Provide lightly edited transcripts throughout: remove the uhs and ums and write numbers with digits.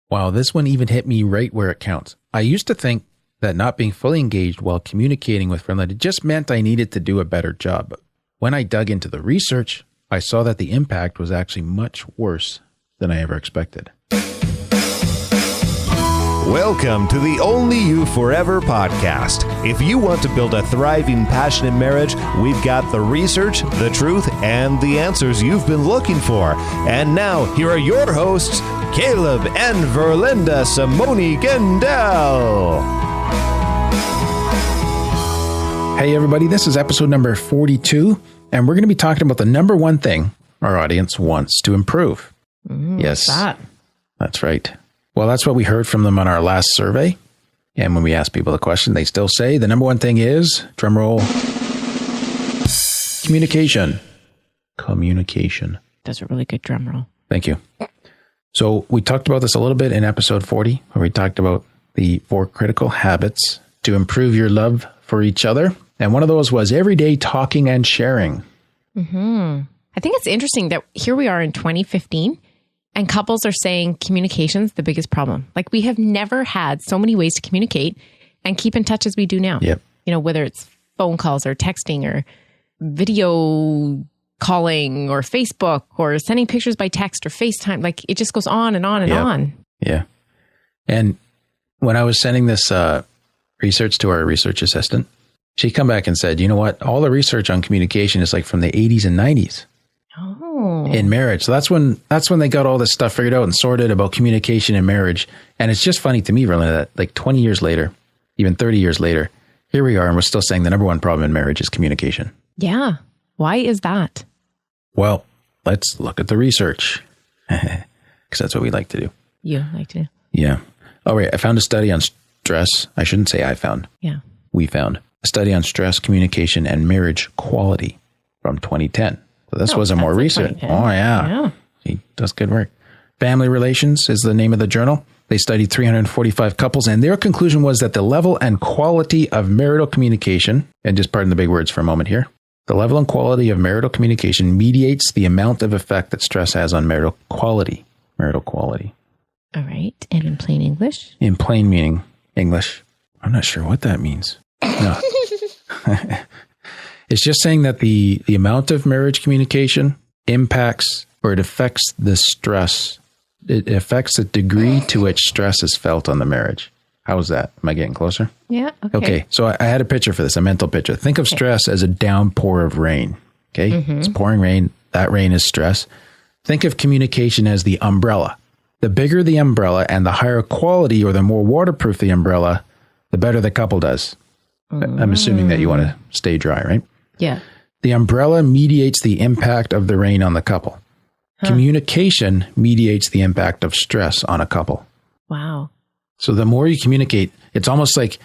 Wow, this one even hit me right where it counts. I used to think that not being fully engaged while communicating with friends just meant I needed to do a better job. But when I dug into the research, I saw that the impact was actually much worse than I ever expected. Welcome to the Only You Forever podcast. If you want to build a thriving, passionate marriage, we've got the research, the truth, and the answers you've been looking for. And now, here are your hosts, Caleb and Verlinda Simone Gendel. Hey everybody, this is episode number 42, and we're going to be talking about the number one thing our audience wants to improve. Yes, that's right. Well, that's what we heard from them on our last survey. And when we ask people the question, they still say the number one thing is, drum roll, communication. Communication. That's a really good drum roll. Thank you. So we talked about this a little bit in episode 40, where we talked about the 4 critical habits to improve your love for each other. And one of those was everyday talking and sharing. I think it's interesting that here we are in 2015 and couples are saying communication's the biggest problem. Like, we have never had so many ways to communicate and keep in touch as we do now. Yep. You know, whether it's phone calls or texting or video calling or Facebook or sending pictures by text or FaceTime. Like, it just goes on and on and on. Yeah. And when I was sending this research to our research assistant, she come back and said, you know what? All the research on communication is like from the 80s and 90s. In marriage. So that's when they got all this stuff figured out and sorted about communication in marriage. And it's just funny to me, really, that like 20 years later, even 30 years later, here we are and we're still saying the number one problem in marriage is communication. Yeah. Why is that? Well, let's look at the research because that's what we like to do. You like to do? Yeah. All right. I found a study on stress. I shouldn't say I found. Yeah. We found a study on stress, communication, and marriage quality from 2010. So this was a more recent. Oh, yeah. He does good work. Family Relations is the name of the journal. They studied 345 couples, and their conclusion was that the level and quality of marital communication, and just pardon the big words for a moment here, the level and quality of marital communication mediates the amount of effect that stress has on marital quality. Marital quality. All right. And in plain English? In plain meaning English. I'm not sure what that means. No. It's just saying that the amount of marriage communication impacts, or it affects the stress. It affects the degree to which stress is felt on the marriage. How is that? Am I getting closer? Yeah. Okay. So I had a picture for this, a mental picture. Think of stress as a downpour of rain. Okay. It's pouring rain. That rain is stress. Think of communication as the umbrella. The bigger the umbrella and the higher quality or the more waterproof the umbrella, the better the couple does. I'm assuming that you want to stay dry, right? Yeah. The umbrella mediates the impact of the rain on the couple. Communication mediates the impact of stress on a couple. Wow. So the more you communicate, it's almost like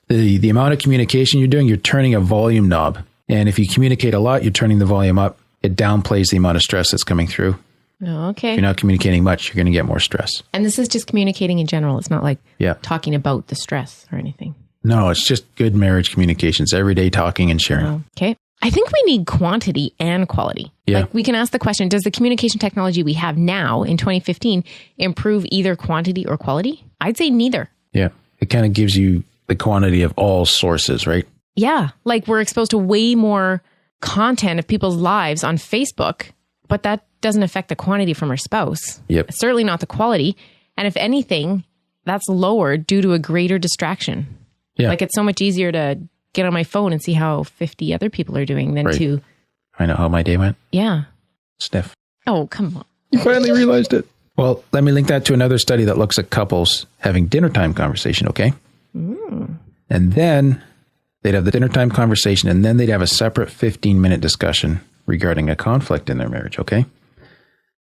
the amount of communication you're doing, you're turning a volume knob. And if you communicate a lot, you're turning the volume up. It downplays the amount of stress that's coming through. Oh, okay. If you're not communicating much, you're going to get more stress. And this is just communicating in general. It's not like Yeah. talking about the stress or anything. No, it's just good marriage communications, everyday talking and sharing. Oh, okay. I think we need quantity and quality. Yeah. Like, we can ask the question, does the communication technology we have now in 2015 improve either quantity or quality? I'd say neither. Yeah. It kind of gives you the quantity of all sources, right? Yeah. Like, we're exposed to way more content of people's lives on Facebook, but that doesn't affect the quantity from our spouse. Yep. Certainly not the quality. And if anything, that's lowered due to a greater distraction. Yeah. Like, it's so much easier to get on my phone and see how 50 other people are doing than to... I know how my day went. Yeah. Sniff. Oh, come on. You finally realized it. Well, let me link that to another study that looks at couples having dinner time conversation, okay? And then they'd have the dinner time conversation, and then they'd have a separate 15-minute discussion regarding a conflict in their marriage, okay?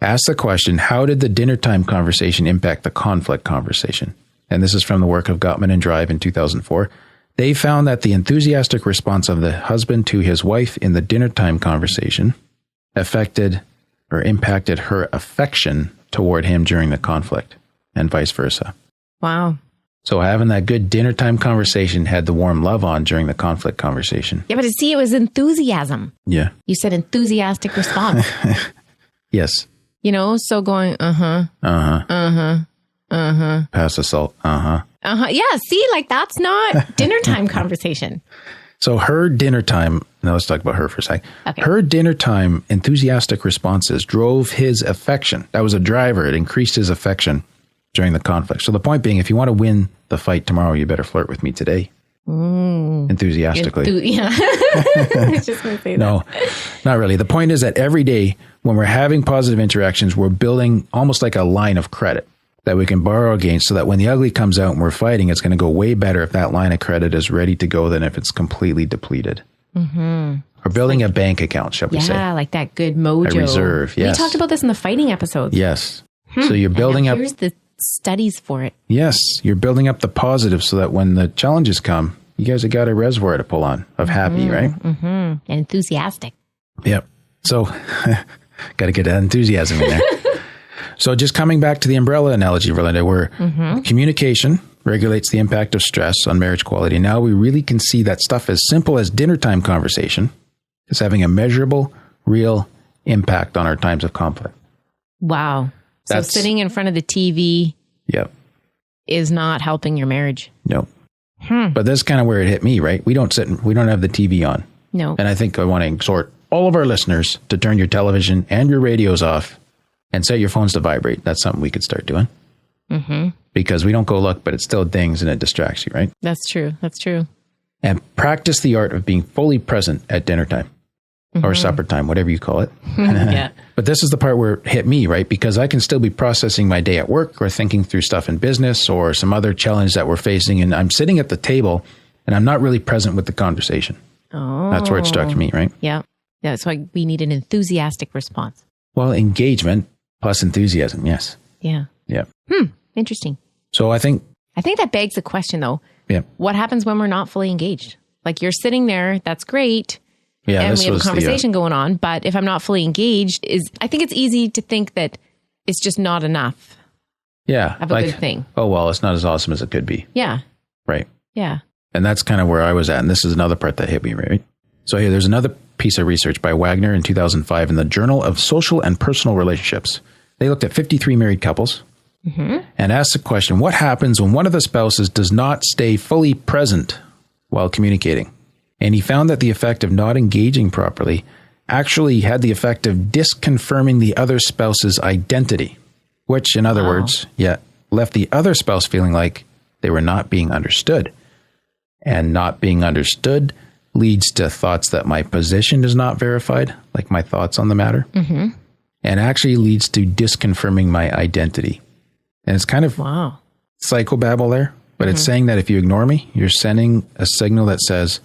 Ask the question, how did the dinner time conversation impact the conflict conversation? And this is from the work of Gottman and Drive in 2004. They found that the enthusiastic response of the husband to his wife in the dinner time conversation affected or impacted her affection toward him during the conflict, and vice versa. Wow. So having that good dinner time conversation had the warm love on during the conflict conversation. Yeah, but see, it was enthusiasm. Yeah. You said enthusiastic response. Yes. You know, so going, Pass the salt. Yeah. See, like that's not dinner time conversation. So her dinner time, now let's talk about her for a sec. Okay. Her dinner time enthusiastic responses drove his affection. That was a driver. It increased his affection during the conflict. So the point being, if you want to win the fight tomorrow, you better flirt with me today. Enthusiastically. Yeah. I was just going to say that. No, not really. The point is that every day when we're having positive interactions, we're building almost like a line of credit that we can borrow against, so that when the ugly comes out and we're fighting, it's going to go way better if that line of credit is ready to go than if it's completely depleted. We're building a bank account, shall we say. Yeah, like that good mojo. A reserve, yes. We talked about this in the fighting episodes. Yes. So you're building up. Here's the studies for it. Yes, you're building up the positive so that when the challenges come, you guys have got a reservoir to pull on of happy, right? And enthusiastic. Yep. So got to get that enthusiasm in there. So just coming back to the umbrella analogy, Verlinda, where communication regulates the impact of stress on marriage quality. Now we really can see that stuff as simple as dinner time conversation is having a measurable, real impact on our times of conflict. Wow. So sitting in front of the TV is not helping your marriage. No. But that's kind of where it hit me, right? We don't have the TV on. No. And I think I want to exhort all of our listeners to turn your television and your radios off and set your phones to vibrate. That's something we could start doing. Because we don't go look, but it still dings and it distracts you, right? That's true. That's true. And practice the art of being fully present at dinner time or supper time, whatever you call it. Yeah. But this is the part where it hit me, right? Because I can still be processing my day at work or thinking through stuff in business or some other challenge that we're facing. And I'm sitting at the table and I'm not really present with the conversation. Oh. That's where it struck me, right? Yeah. That's why we need an enthusiastic response. Well, engagement plus enthusiasm. Yes. Yeah. Yeah. Interesting. So I think that begs the question though. Yeah. What happens when we're not fully engaged? Like you're sitting there, that's great. Yeah. And we have a conversation going on, but if I'm not fully engaged, I think it's easy to think that it's just not enough. Yeah. Of a good thing. Oh, well, it's not as awesome as it could be. Yeah. Right. Yeah. And that's kind of where I was at. And this is another part that hit me, right? So here, there's another piece of research by Wagner in 2005 in the Journal of Social and Personal Relationships. They looked at 53 married couples and asked the question, what happens when one of the spouses does not stay fully present while communicating? And he found that the effect of not engaging properly actually had the effect of disconfirming the other spouse's identity, which, in other words, left the other spouse feeling like they were not being understood. And not being understood leads to thoughts that my position is not verified, like my thoughts on the matter, and actually leads to disconfirming my identity. And it's kind of psychobabble there, but it's saying that if you ignore me, you're sending a signal that says,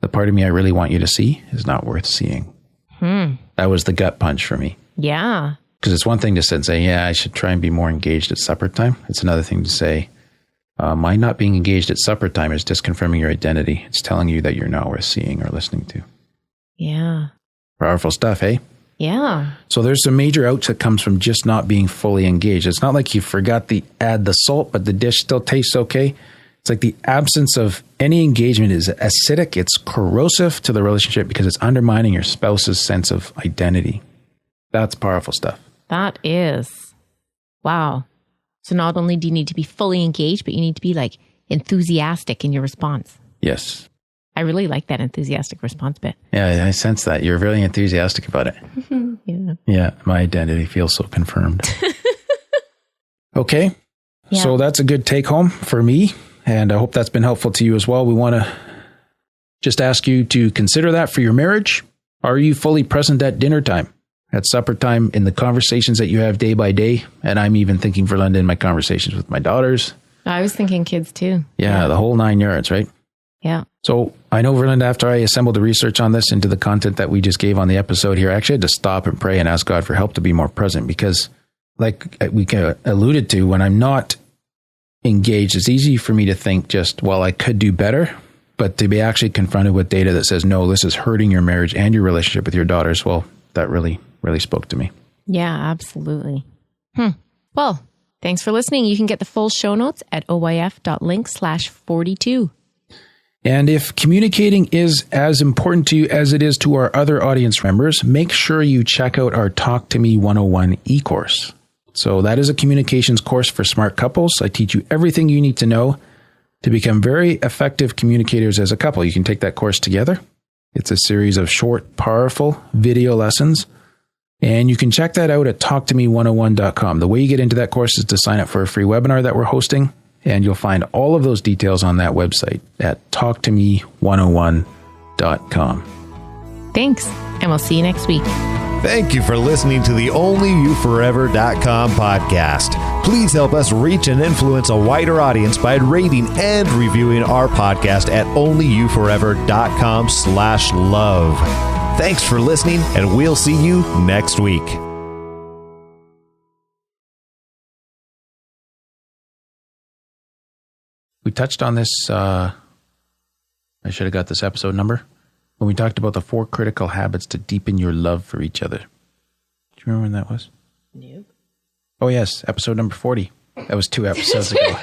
the part of me I really want you to see is not worth seeing. That was the gut punch for me. Yeah. Because it's one thing to sit and say, I should try and be more engaged at supper time. It's another thing to say, my not being engaged at supper time is disconfirming your identity. It's telling you that you're not worth seeing or listening to. Yeah. Powerful stuff, hey? Yeah. So there's some major outs that comes from just not being fully engaged. It's not like you forgot to add the salt, but the dish still tastes okay. It's like the absence of any engagement is acidic. It's corrosive to the relationship because it's undermining your spouse's sense of identity. That's powerful stuff. That is. Wow. So not only do you need to be fully engaged, but you need to be like enthusiastic in your response. Yes. I really like that enthusiastic response bit. Yeah, I sense that. You're really enthusiastic about it. Yeah, my identity feels so confirmed. Okay. Yeah. So that's a good take home for me. And I hope that's been helpful to you as well. We want to just ask you to consider that for your marriage. Are you fully present at dinner time, at supper time, in the conversations that you have day by day? And I'm even thinking for London, my conversations with my daughters. I was thinking kids too. Yeah, the whole 9 yards, right? Yeah. So I know, Verlinda, after I assembled the research on this into the content that we just gave on the episode here, I actually had to stop and pray and ask God for help to be more present because, like we alluded to, when I'm not engaged, it's easy for me to think just, well, I could do better. But to be actually confronted with data that says, no, this is hurting your marriage and your relationship with your daughters, well, that really, really spoke to me. Yeah, absolutely. Well, thanks for listening. You can get the full show notes at oyf.link/42. And if communicating is as important to you as it is to our other audience members, make sure you check out our Talk to Me 101 e-course. So that is a communications course for smart couples. I teach you everything you need to know to become very effective communicators as a couple. You can take that course together. It's a series of short, powerful video lessons. And you can check that out at talktome101.com. The way you get into that course is to sign up for a free webinar that we're hosting. And you'll find all of those details on that website at talktome101.com. Thanks, and we'll see you next week. Thank you for listening to the onlyyouforever.com podcast. Please help us reach and influence a wider audience by rating and reviewing our podcast at onlyyouforever.com/love. Thanks for listening, and we'll see you next week. We touched on this, I should have got this episode number, when we talked about the 4 critical habits to deepen your love for each other. Do you remember when that was? Nope. Oh, yes, episode number 40. That was 2 episodes ago.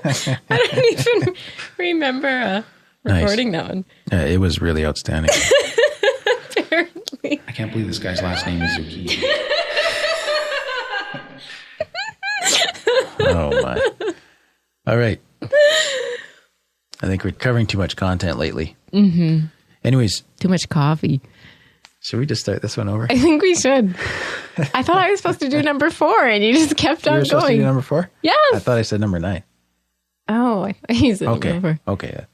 I don't even remember recording that one. It was really outstanding. Apparently. I can't believe this guy's last name is Zucchini. Oh, my. All right. I think we're covering too much content lately. Mm-hmm. Anyways. Too much coffee. Should we just start this one over? I think we should. I thought I was supposed to do number 4 and you just kept on going. You were supposed to do number 4? Yes. I thought I said number 9. Oh, I thought you said number 4. Okay.